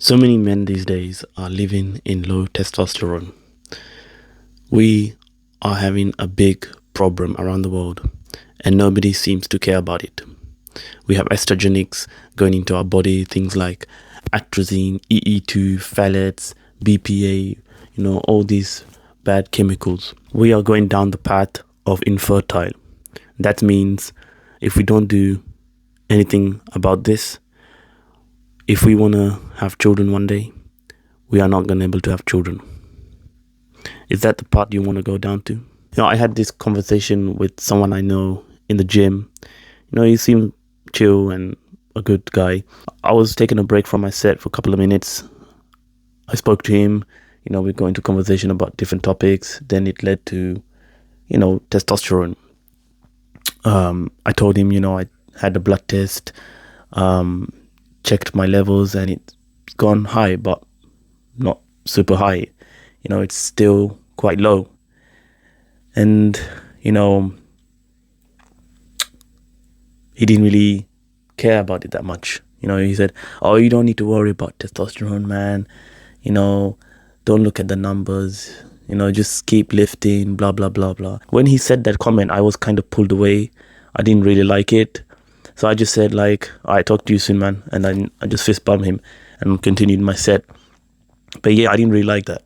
So many men these days are living in low testosterone. We are having a big problem around the world, and nobody seems to care about it. We have estrogenics going into our body, things like atrazine, EE2, phthalates, BPA, all these bad chemicals. We are going down the path of infertile. That means if we don't do anything about this, if we want to have children one day, we are not going to be able to have children. Is that the part you want to go down to? I had this conversation with someone I know in the gym. He seemed chill and a good guy. I was taking a break from my set for a couple of minutes. I spoke to him. We got into conversation about different topics. Then it led to, testosterone. I told him, I had a blood test, checked my levels, and it's gone high, but not super high. It's still quite low. And, he didn't really care about it that much. He said, "Oh, you don't need to worry about testosterone, man. Don't look at the numbers. Just keep lifting, blah, blah, blah, blah." When he said that comment, I was kind of pulled away. I didn't really like it. So I just said, all right, talk to you soon, man. And then I just fist bumped him and continued my set. But yeah, I didn't really like that,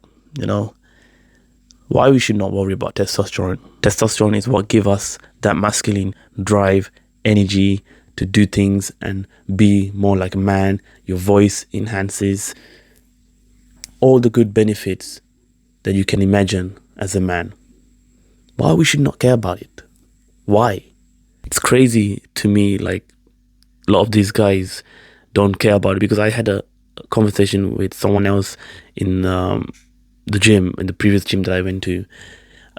Why we should not worry about testosterone. Testosterone is what gives us that masculine drive, energy to do things and be more like a man. Your voice enhances all the good benefits that you can imagine as a man. Why we should not care about it? Why? It's crazy to me, a lot of these guys don't care about it, because I had a conversation with someone else in the gym, in the previous gym that I went to.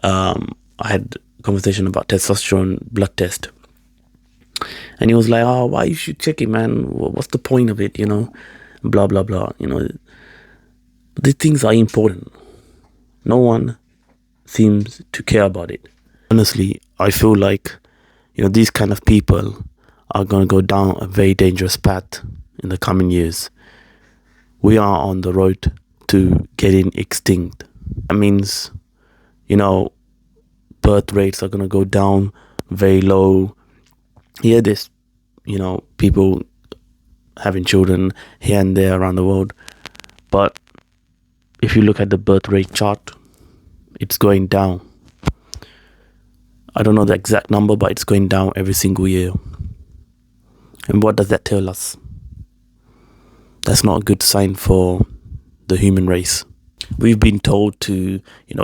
I had a conversation about testosterone blood test. And he was like, "Oh, why you should check it, man? What's the point of it, Blah, blah, blah, These things are important. No one seems to care about it. Honestly, I feel like, these kind of people are going to go down a very dangerous path in the coming years. We are on the road to getting extinct. That means, birth rates are going to go down very low. Hear this, people having children here and there around the world. But if you look at the birth rate chart, it's going down. I don't know the exact number, but it's going down every single year. And what does that tell us? That's not a good sign for the human race. We've been told to,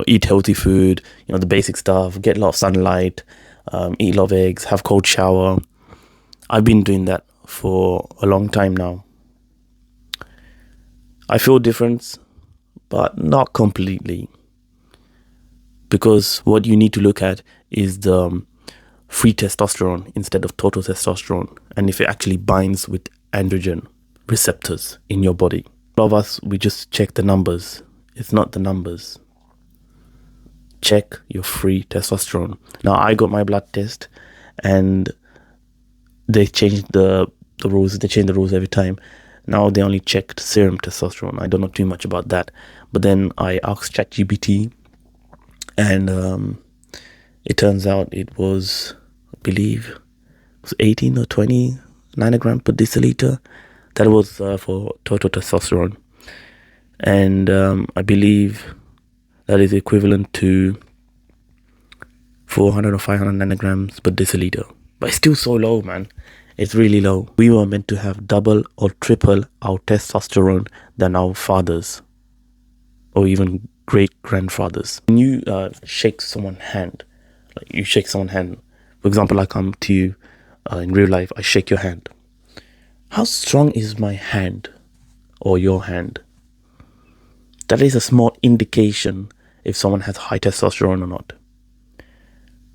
eat healthy food, the basic stuff, get a lot of sunlight, eat a lot of eggs, have cold shower. I've been doing that for a long time now. I feel difference, but not completely. Because what you need to look at is the free testosterone instead of total testosterone, and if it actually binds with androgen receptors in your body. A lot of us, we just check the numbers. It's not the numbers. Check your free testosterone. Now, I got my blood test, and they changed the rules. They change the rules every time. Now they only checked serum testosterone. I don't know too much about that. But then I asked ChatGPT, and it turns out it was, I believe, it was 18 or 20 nanogram per deciliter. That was for total testosterone. And I believe that is equivalent to 400 or 500 nanograms per deciliter. But it's still so low, man. It's really low. We were meant to have double or triple our testosterone than our fathers, or even great-grandfathers. When you shake someone's hand, for example, I come to you in real life, I shake your hand. How strong is my hand or your hand? That is a small indication if someone has high testosterone or not.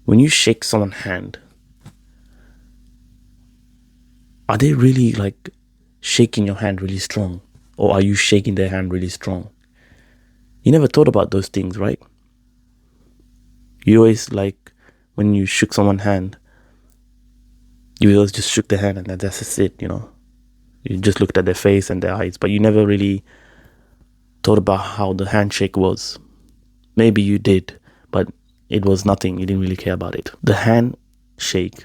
When you shake someone's hand, are they really shaking your hand really strong? Or are you shaking their hand really strong? You never thought about those things, right? You always when you shook someone's hand, you always just shook their hand and that's it, You just looked at their face and their eyes, but you never really thought about how the handshake was. Maybe you did, but it was nothing. You didn't really care about it. The handshake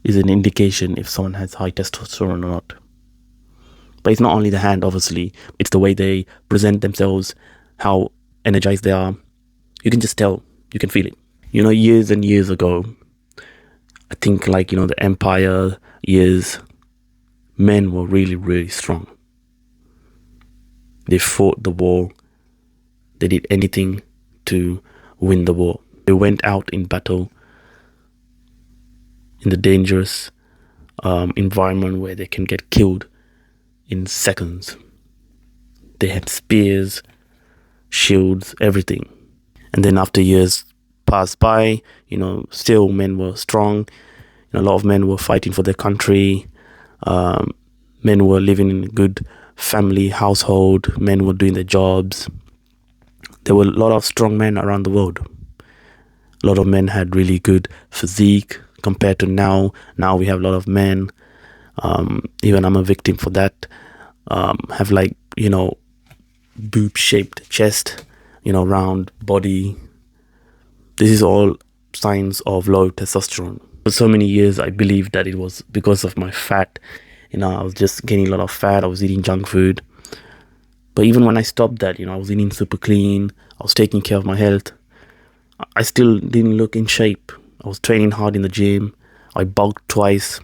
is an indication if someone has high testosterone or not. But it's not only the hand, obviously. It's the way they present themselves, how energized they are. You can just tell. You can feel it. Years and years ago, I think the empire years, men were really, really strong. They fought the war. They did anything to win the war. They went out in battle in the dangerous environment where they can get killed in seconds. They had spears, shields, everything. And then after years passed by, still men were strong. A lot of men were fighting for their country. Men were living in a good family household. Men were doing their jobs. There were a lot of strong men around the world. A lot of men had really good physique compared to now. Now we have a lot of men. Even I'm a victim for that. Have boob-shaped chest, round body. This is all signs of low testosterone. For so many years, I believed that it was because of my fat. I was just gaining a lot of fat. I was eating junk food. But even when I stopped that, I was eating super clean. I was taking care of my health. I still didn't look in shape. I was training hard in the gym. I bulked twice.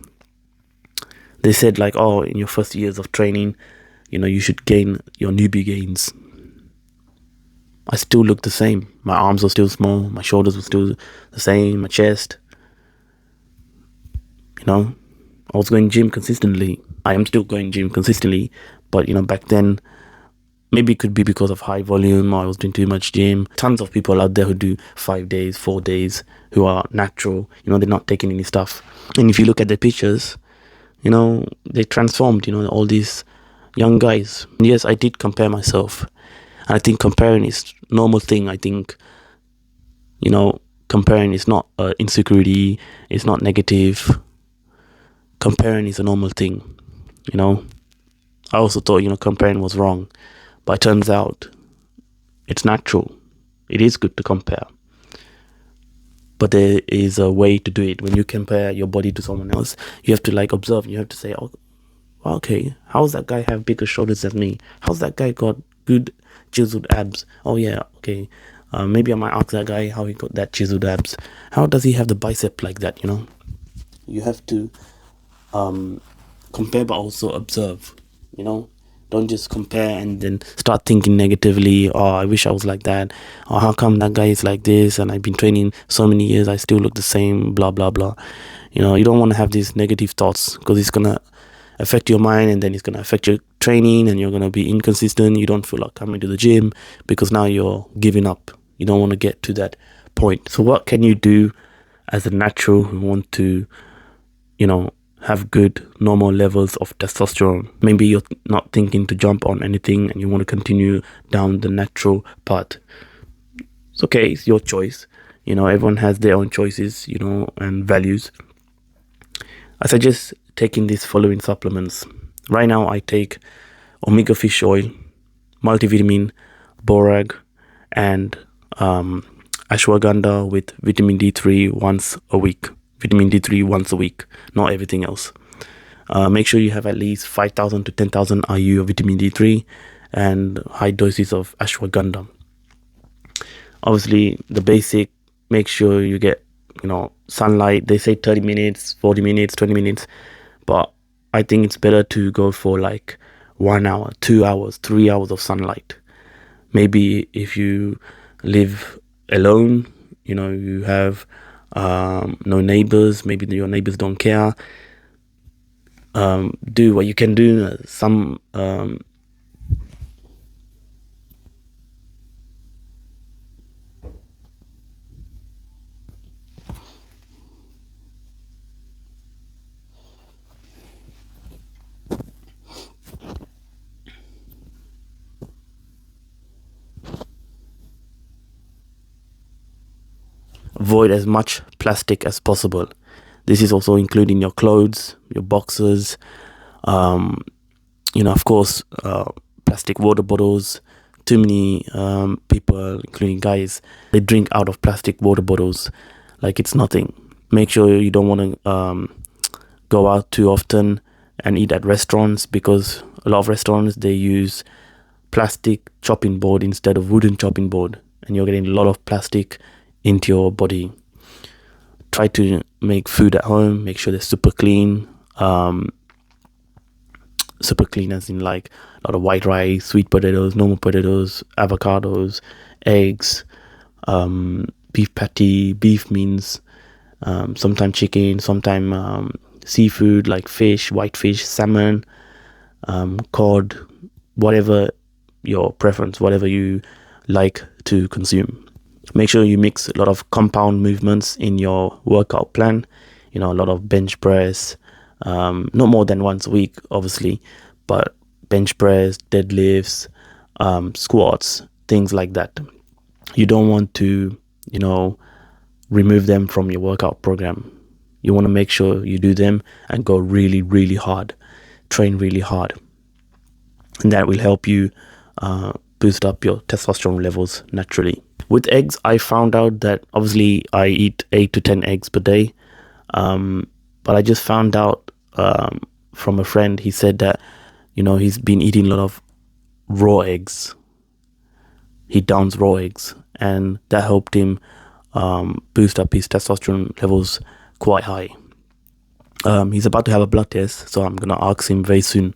They said in your first years of training, you should gain your newbie gains. I still looked the same. My arms were still small. My shoulders were still the same. My chest. I was going gym consistently. I am still going gym consistently. But, back then, maybe it could be because of high volume or I was doing too much gym. Tons of people out there who do 5 days, 4 days, who are natural. They're not taking any stuff. And if you look at their pictures, they transformed, all these young guys. Yes, I did compare myself. And I think comparing is a normal thing. I think, comparing is not insecurity. It's not negative. Comparing is a normal thing, I also thought, comparing was wrong. But it turns out it's natural. It is good to compare. But there is a way to do it. When you compare your body to someone else, you have to observe. You have to say, oh, okay, how's that guy have bigger shoulders than me? How's that guy got good chiseled abs? Oh yeah, okay. Maybe I might ask that guy how he got that chiseled abs. How does he have the bicep like that, You have to compare but also observe, Don't just compare and then start thinking negatively. Oh, I wish I was like that. Or how come that guy is like this and I've been training so many years, I still look the same, blah, blah, blah. You don't want to have these negative thoughts because it's going to affect your mind and then it's going to affect your training and you're going to be inconsistent. You don't feel like coming to the gym because now you're giving up. You don't want to get to that point. So what can you do as a natural who want to, have good normal levels of testosterone? Maybe you're not thinking to jump on anything and you want to continue down the natural path. It's okay, it's your choice. Everyone has their own choices, and values. I suggest taking these following supplements. Right now I take omega fish oil, multivitamin, borag, and ashwagandha with vitamin D3 once a week. Vitamin D3 once a week, not everything else. Make sure you have at least 5,000 to 10,000 IU of vitamin D3 and high doses of ashwagandha. Obviously, the basic, make sure you get, sunlight. They say 30 minutes, 40 minutes, 20 minutes. But I think it's better to go for 1 hour, 2 hours, 3 hours of sunlight. Maybe if you live alone, you have no neighbors, maybe your neighbors don't care. Do what you can do. Avoid as much plastic as possible. This is also including your clothes, your boxes, Of course, plastic water bottles. Too many people, including guys, they drink out of plastic water bottles like it's nothing. Make sure you don't want to go out too often and eat at restaurants, because a lot of restaurants, they use plastic chopping board instead of wooden chopping board, and you're getting a lot of plastic into your body. Try to make food at home. Make sure they're super clean. Super clean as in like a lot of white rice, sweet potatoes, normal potatoes, avocados, eggs, beef patty, beef means, sometimes chicken, sometimes seafood like fish, white fish, salmon, cod, whatever your preference, whatever you like to consume. Make sure you mix a lot of compound movements in your workout plan. A lot of bench press, not more than once a week, obviously, but bench press, deadlifts, squats, things like that. You don't want to, remove them from your workout program. You want to make sure you do them and go really, really hard, train really hard. And that will help you boost up your testosterone levels naturally. With eggs, I found out that obviously I eat 8 to 10 eggs per day. But I just found out from a friend. He said that, he's been eating a lot of raw eggs. He downs raw eggs, and that helped him boost up his testosterone levels quite high. He's about to have a blood test, so I'm gonna ask him very soon.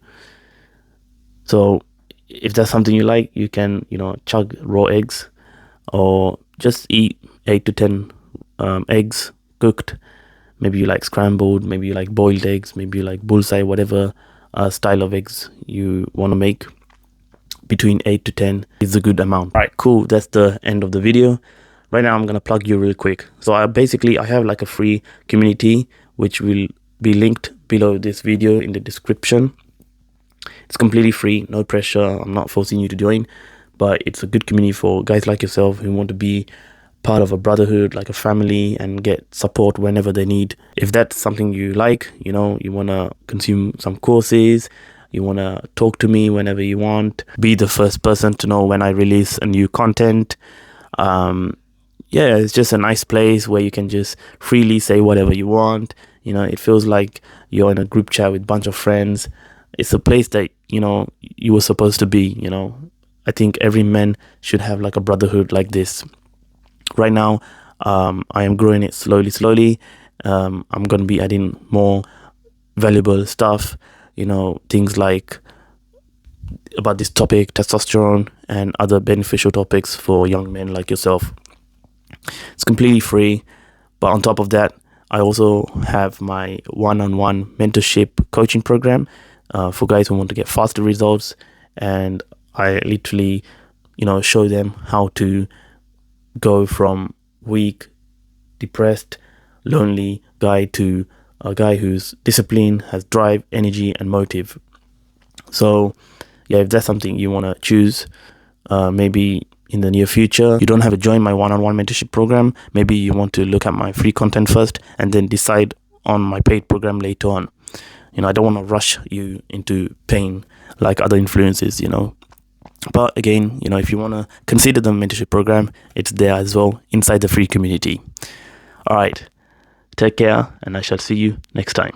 So if that's something you like, you can, chug raw eggs, or just eat 8 to 10 eggs cooked. Maybe you like scrambled, maybe you like boiled eggs, maybe you like bullseye, whatever style of eggs you want to make. Between 8 to 10 is a good amount. All right, cool. That's the end of the video. Right now, I'm going to plug you real quick. So I have like a free community, which will be linked below this video in the description. It's completely free, no pressure. I'm not forcing you to join, but it's a good community for guys like yourself who want to be part of a brotherhood, like a family, and get support whenever they need. If that's something you like, you want to consume some courses, you want to talk to me whenever you want, be the first person to know when I release a new content. It's just a nice place where you can just freely say whatever you want. It feels like you're in a group chat with a bunch of friends. It's a place that, you were supposed to be. I think every man should have like a brotherhood like this. Right now, I am growing it slowly. I'm going to be adding more valuable stuff, things like about this topic, testosterone, and other beneficial topics for young men like yourself. It's completely free. But on top of that, I also have my one-on-one mentorship coaching program for guys who want to get faster results. And I literally, show them how to go from weak, depressed, lonely guy to a guy who's disciplined, has drive, energy, and motive. So if that's something you want to choose, maybe in the near future, you don't have to join my one-on-one mentorship program. Maybe you want to look at my free content first and then decide on my paid program later on. I don't want to rush you into pain like other influencers, But again, if you want to consider the mentorship program, it's there as well inside the free community. All right, take care, and I shall see you next time.